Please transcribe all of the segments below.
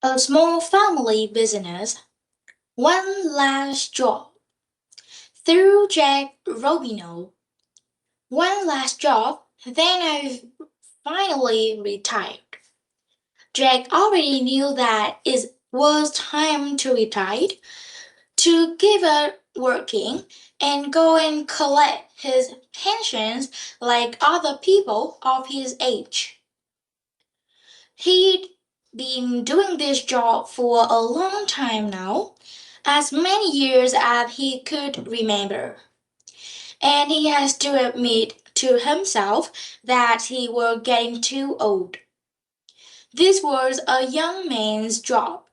A small family business, one last job. Through Jack Robino. One last job, then I finally retired. Jack already knew that it was time to retire, to give up working and go and collect his pensions like other people of his age. He'd been doing this job for a long time now, as many years as he could remember. And he has to admit to himself that he was getting too old. This was a young man's job.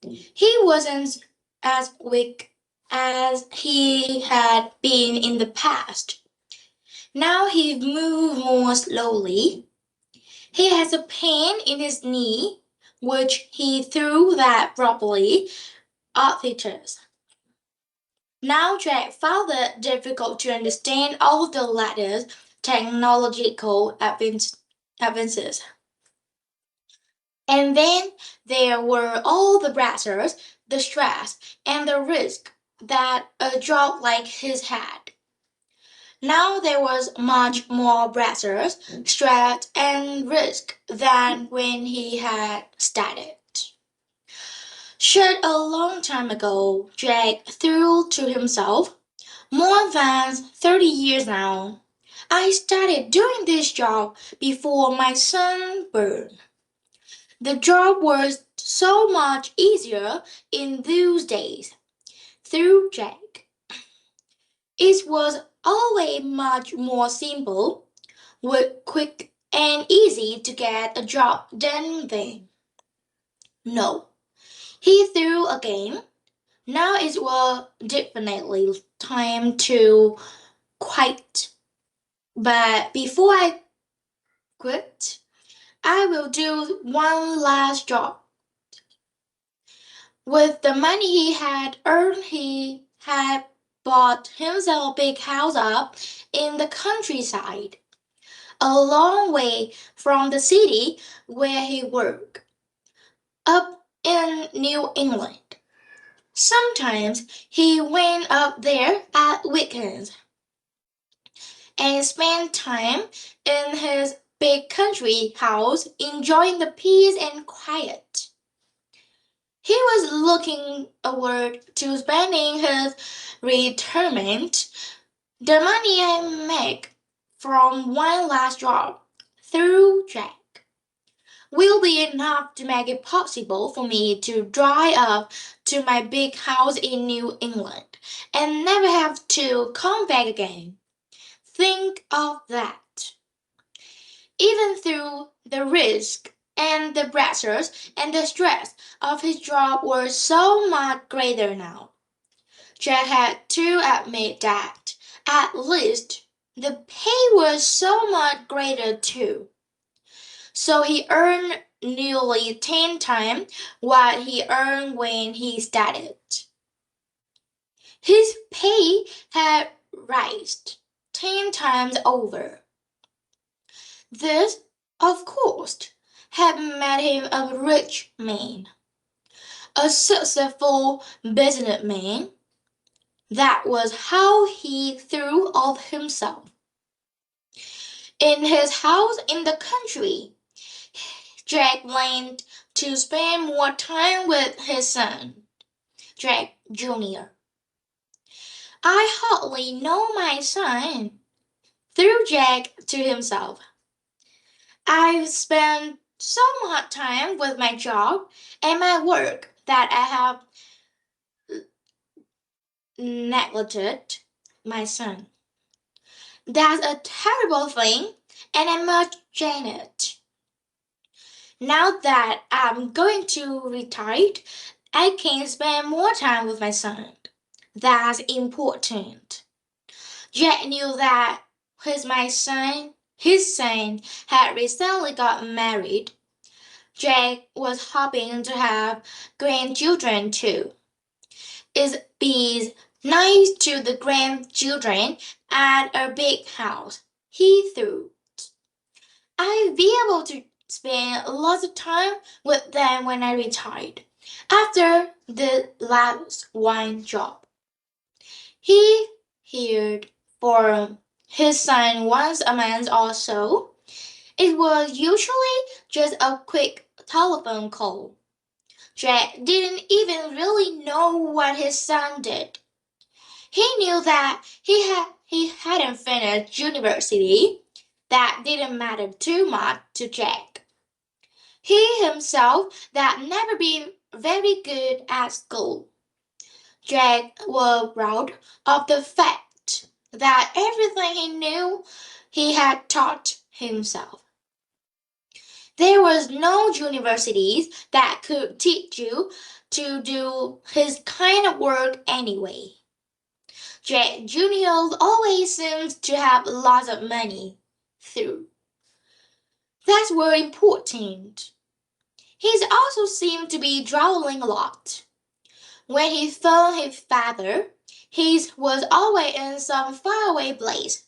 He wasn't as weak as he had been in the past. Now he moved more slowly. He has a pain in his knee, which he threw that properly arthritis. Now Jack found it difficult to understand all the latest technological advances. And then there were all the pressures, the stress, and the risk that a job like his had. Now there was much more pressures, stress, and risk than when he had started. Shut a long time ago, Jack threw to himself, more than 30 years now. I started doing this job before my son born. The job was so much easier in those days. Through Jack, it was always much more simple, quick and easy to get a job done then. No, he threw again. Now it was definitely time to quit. But before I quit, I will do one last job. With the money he had earned, he had bought himself a big house up in the countryside, a long way from the city where he worked, up in New England. Sometimes he went up there at weekends and spent time in his big country house enjoying the peace and quiet. He was looking forward to spending his retirement. The money I make from one last job through Jack will be enough to make it possible for me to drive up to my big house in New England and never have to come back again. Think of that. Even through the risk and the pressures and the stress of his job were so much greater now. Jack had to admit that, at least, the pay was so much greater too. So he earned nearly 10 times what he earned when he started. His pay had raised 10 times over. This, of course, had made him a rich man, a successful businessman. That was how he threw of himself. In his house in the country, Jack planned to spend more time with his son, Jack Jr. I hardly know my son, threw Jack to himself. I've spent so much time with my job and my work that I have neglected my son. That's a terrible thing, and I must change it. Now that I'm going to retire, I can spend more time with my son. That's important. Jack knew that his son had recently got married. Jack was hoping to have grandchildren too. It'd be nice to the grandchildren at a big house, he thought. I'd be able to spend lots of time with them when I retired. After the last wine job, he hired for his son once a month or so. It was usually just a quick telephone call. Jack didn't even really know what his son did. He knew that he hadn't finished university. That didn't matter too much to Jack. He himself had never been very good at school. Jack was proud of the fact that everything he knew he had taught himself. There was no universities that could teach you to do his kind of work anyway. Jack Jr. always seems to have lots of money, too. That's very important. He's also seemed to be traveling a lot. When he found his father, he was always in some faraway place.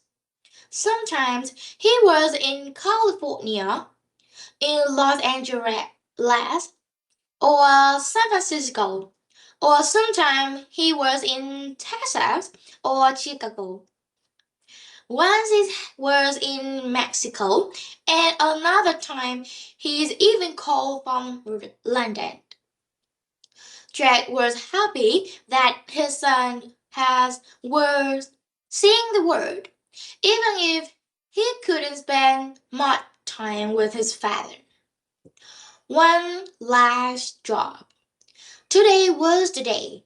Sometimes he was in California, in Los Angeles, or San Francisco, or sometimes he was in Texas or Chicago. Once he was in Mexico, and another time he's even called from London. Jack was happy that his son has words seeing the world, even if he couldn't spend much time with his father. One last job. Today was the day.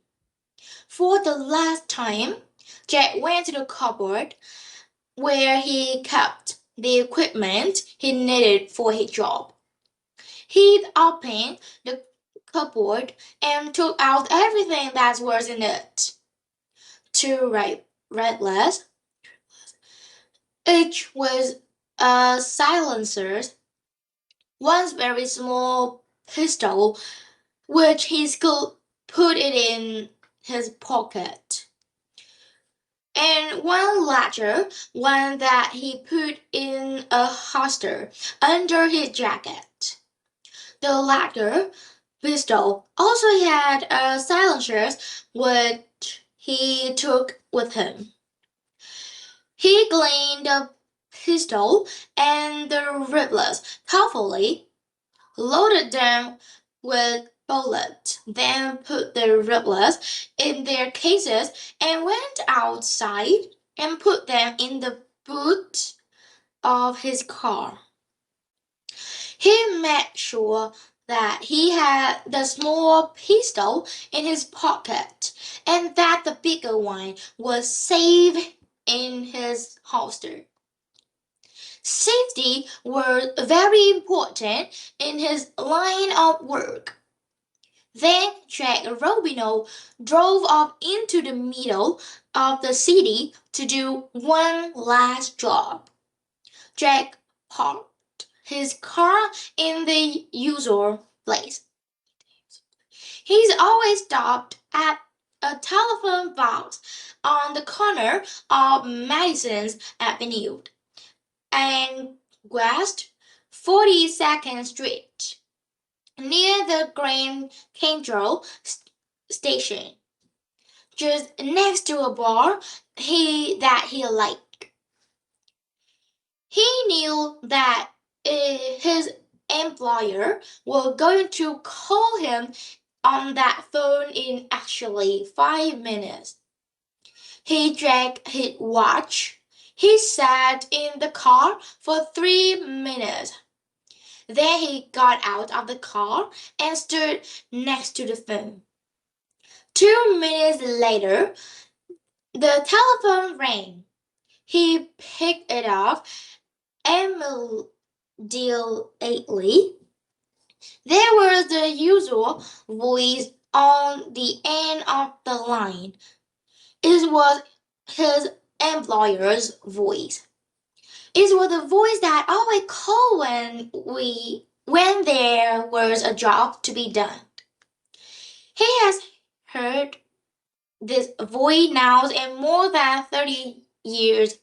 For the last time, Jack went to the cupboard where he kept the equipment he needed for his job. He opened the cupboard and took out everything that was in it. Two redless, each was a silencer, one very small pistol, which he could put it in his pocket, and one larger one that he put in a holster under his jacket. The larger pistol also had a silencer which he took with him. He cleaned the pistol and the rifles carefully, loaded them with bullets, then put the rifles in their cases and went outside and put them in the boot of his car. He made sure that he had the small pistol in his pocket and that the bigger one was safe in his holster. Safety was very important in his line of work. Then Jack Robino drove off into the middle of the city to do one last job. Jack parked his car in the usual place. He's always stopped at a telephone box on the corner of Madison's Avenue and West 42nd Street, near the Grand Central Station, just next to a bar he liked. He knew that his employer was going to call him on that phone in actually 5 minutes. He checked his watch. He sat in the car for 3 minutes. Then he got out of the car and stood next to the phone. 2 minutes later, the telephone rang. He picked it up immediately. There was the usual voice on the end of the line. It was his employer's voice. It was the voice that always called when there was a job to be done. He has heard this voice now in more than 30 years,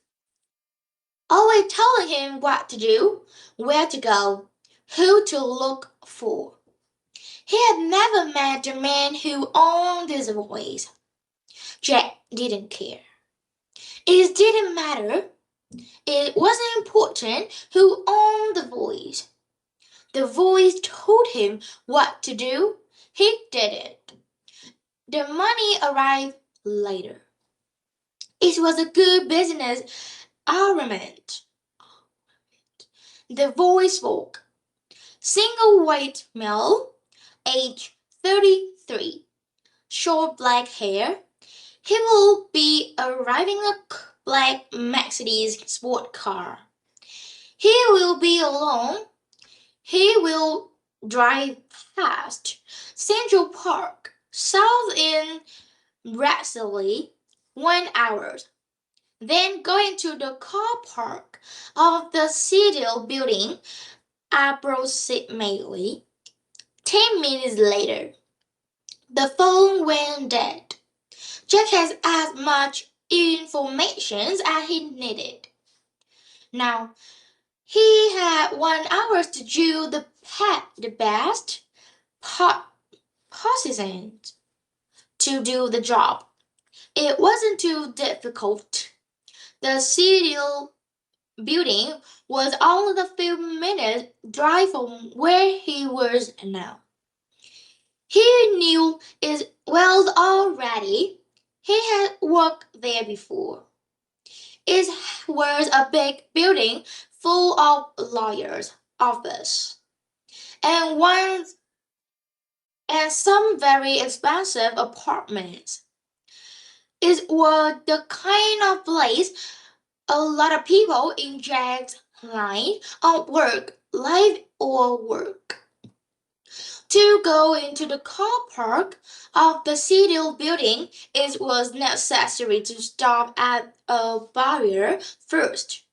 always telling him what to do, where to go, who to look for. He had never met the man who owned his voice. Jack didn't care. It didn't matter. It wasn't important who owned the voice. The voice told him what to do. He did it. The money arrived later. It was a good business arrangement. The voice spoke. Single white male, age 33, short black hair. He will be arriving a black Mercedes sport car. He will be alone. He will drive past Central Park, south in Bradley, 1 hour. Then go into the car park of the Citadel building approximately 10 minutes later. The phone went dead. Jack has as much information as he needed. Now, he had 1 hour to do the best possible to do the job. It wasn't too difficult. The Citadel building was only a few minutes' drive from where he was now. He knew it well already. He had worked there before. It was a big building full of lawyers' offices and some very expensive apartments. It was the kind of place a lot of people in Jack's line of work live or work. To go into the car park of the Citadel building, it was necessary to stop at a barrier first.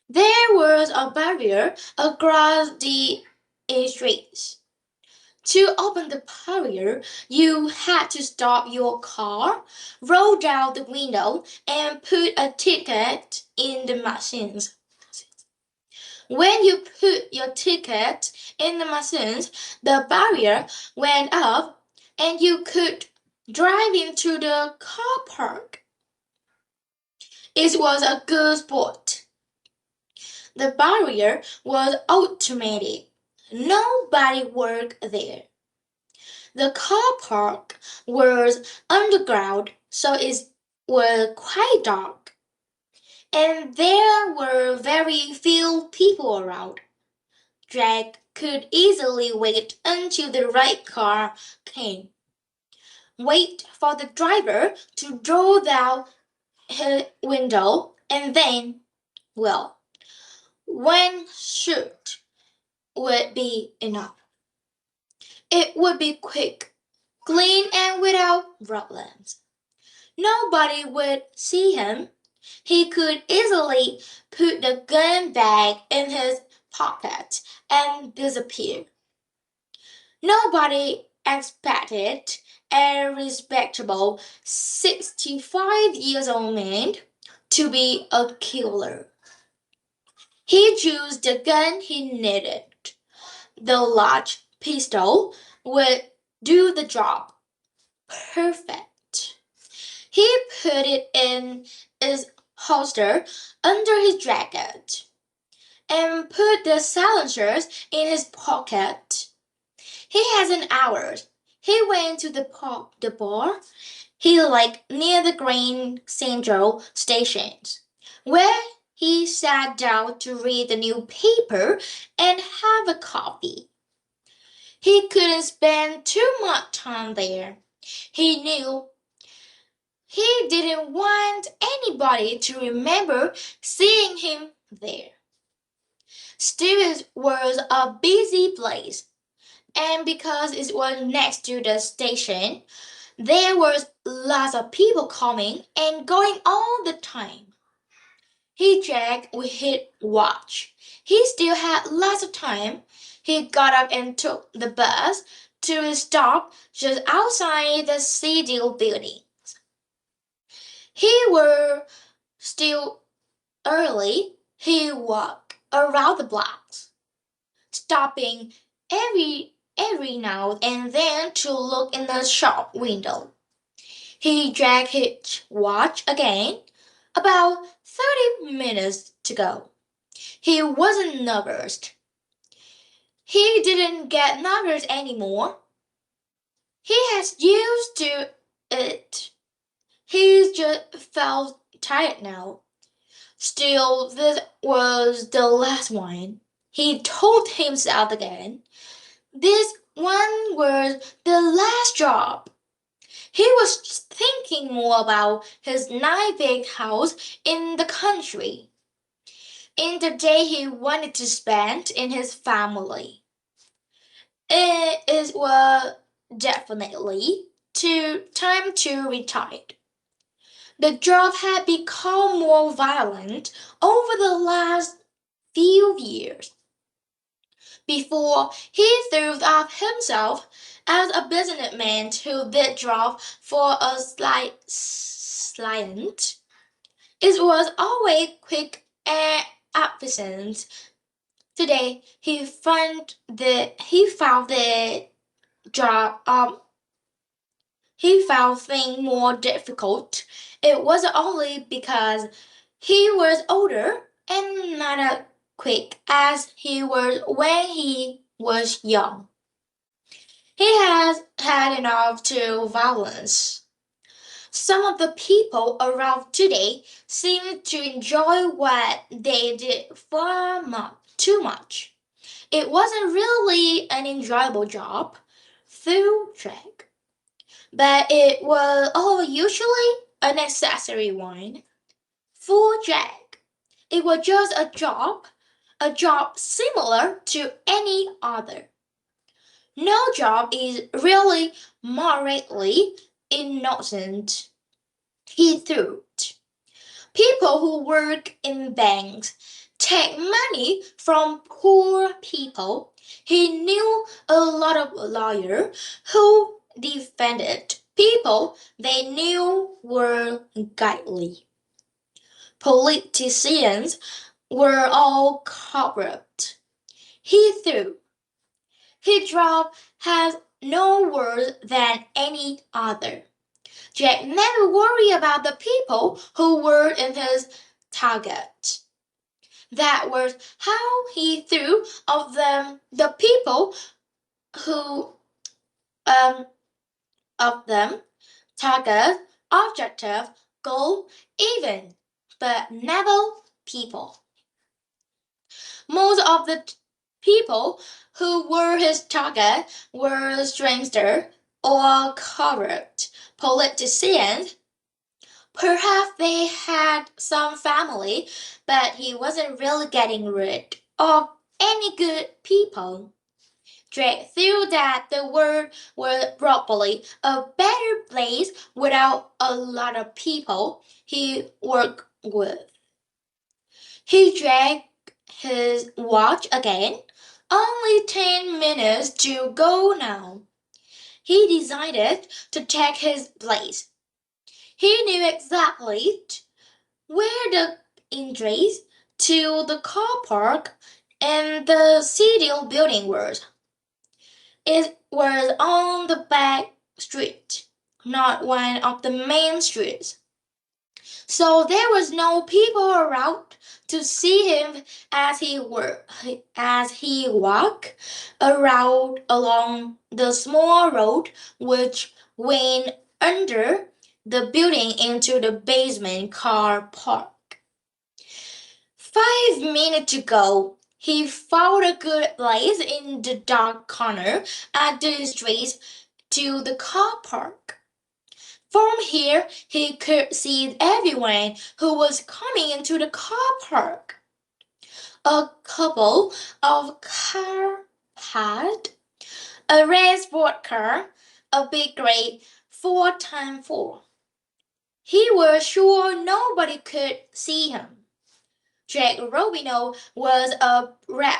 There was a barrier across the street. To open the barrier, you had to stop your car, roll down the window, and put a ticket in the machines. When you put your ticket in the machines, the barrier went up and you could drive into the car park. It was a good spot. The barrier was automatic. Nobody worked there. The car park was underground, so it was quite dark. And there were very few people around. Jack could easily wait until the right car came. Wait for the driver to roll down his window and then, well, one shot would be enough. It would be quick, clean, and without problems. Nobody would see him. He could easily put the gun back in his pocket and disappear. Nobody expected a respectable 65-year-old man to be a killer. He chose the gun he needed. The large pistol would do the job. Perfect. He put it in his holster under his jacket and put the silencers in his pocket. He has an hour. He went to the bar. He liked near the Grand Central stations, where he sat down to read the new paper and have a coffee. He couldn't spend too much time there. He knew he didn't want anybody to remember seeing him there. Stevens was a busy place, and because it was next to the station, there was lots of people coming and going all the time. He checked with his watch. He still had lots of time. He got up and took the bus to a stop just outside the Citadel building. He was still early. He walked around the blocks. stopping every now and then to look in the shop window. He dragged his watch again. About 30 minutes to go. He wasn't nervous. He didn't get nervous anymore. He has used to it. He just felt tired now. Still, this was the last one. He told himself again. This one was the last job. He was thinking more about his nice big house in the country, in the day he wanted to spend in his family. It was definitely time to retire. The job had become more violent over the last few years. Before he threw of himself as a businessman who did job for a client, it was always quick and efficient. Today he found the job he found things more difficult. It wasn't only because he was older and not as quick as he was when he was young. He has had enough to violence. Some of the people around today seem to enjoy what they did far too much. It wasn't really an enjoyable job through drag, but it was usually a necessary one. For Jack, it was just a job similar to any other. No job is really morally innocent. He thought. People who work in banks take money from poor people. He knew a lot of lawyers who defended people they knew were guilty. Politicians were all corrupt. He thought. His job has no worse than any other. Jack never worried about the people who were in his target. That was how he threw of them the people who of them target, objective, goal, even, but never people. Most of the people who were his target were strangers or corrupt politicians. Perhaps they had some family, but he wasn't really getting rid of any good people. Drake thought that the world was probably a better place without a lot of people he worked with. He dragged his watch again. Only 10 minutes to go now. He decided to take his place. He knew exactly where the entries to the car park and the city building was. It was on the back street, not one of the main streets. So there was no people around to see him as he walked around along the small road which went under the building into the basement car park. 5 minutes to go. He found a good place in the dark corner at the entrance to the car park. From here, he could see everyone who was coming into the car park. A couple of cars had a red sport car, a big gray 4x4. He was sure nobody could see him. Jack Robino was a rap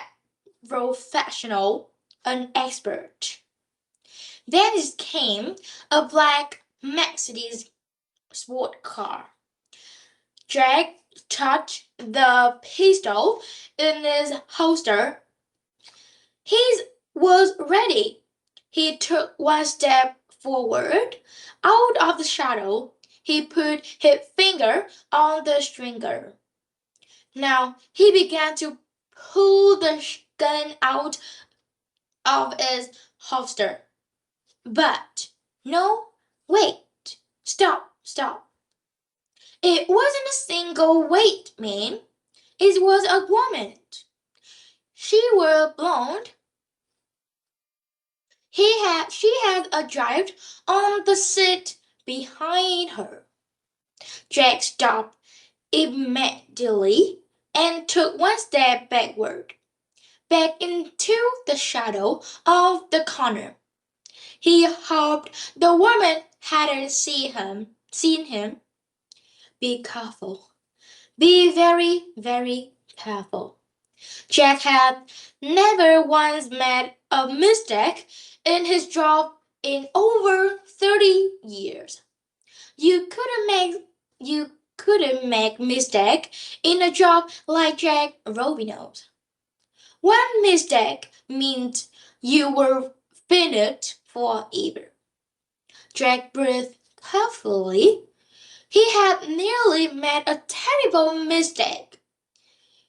professional, an expert. Then came a black Mercedes sport car. Jack touched the pistol in his holster. He was ready. He took one step forward. Out of the shadow, he put his finger on the stringer. Now he began to pull the gun out of its holster. But no, wait, stop. It wasn't a single wait, man. It was a woman. She was blonde. She had a drive on the seat behind her. Jack stopped immediately and took one step backward, back into the shadow of the corner. He hoped the woman hadn't seen him. Be careful. Be very, very careful. Jack had never once made a mistake in his job in over 30 years. You couldn't make you couldn't make mistake in a job like Jack Robino's. One mistake meant you were finished forever. Jack breathed carefully. He had nearly made a terrible mistake.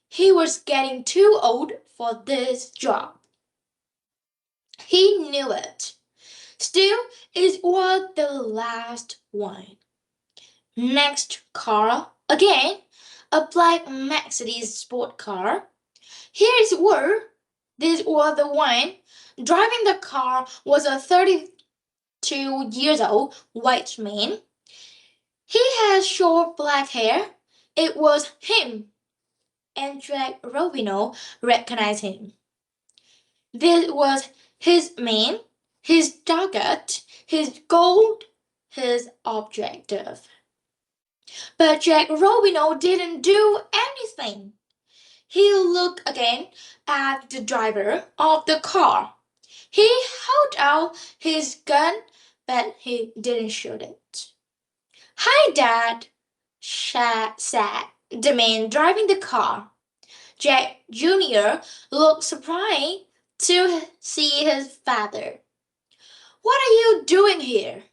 He was getting too old for this job. He knew it. Still, it was the last one. Next car, again, a black Mercedes sport car. Here's where this was the one. Driving the car was a 32 years old white man. He had short black hair. It was him, and Jack Robino recognized him. This was his man, his target, his goal, his objective. But Jack Robino didn't do anything. He looked again at the driver of the car. He held out his gun, but he didn't shoot it. Hi, Dad, said the man driving the car. Jack Jr. looked surprised to see his father. What are you doing here?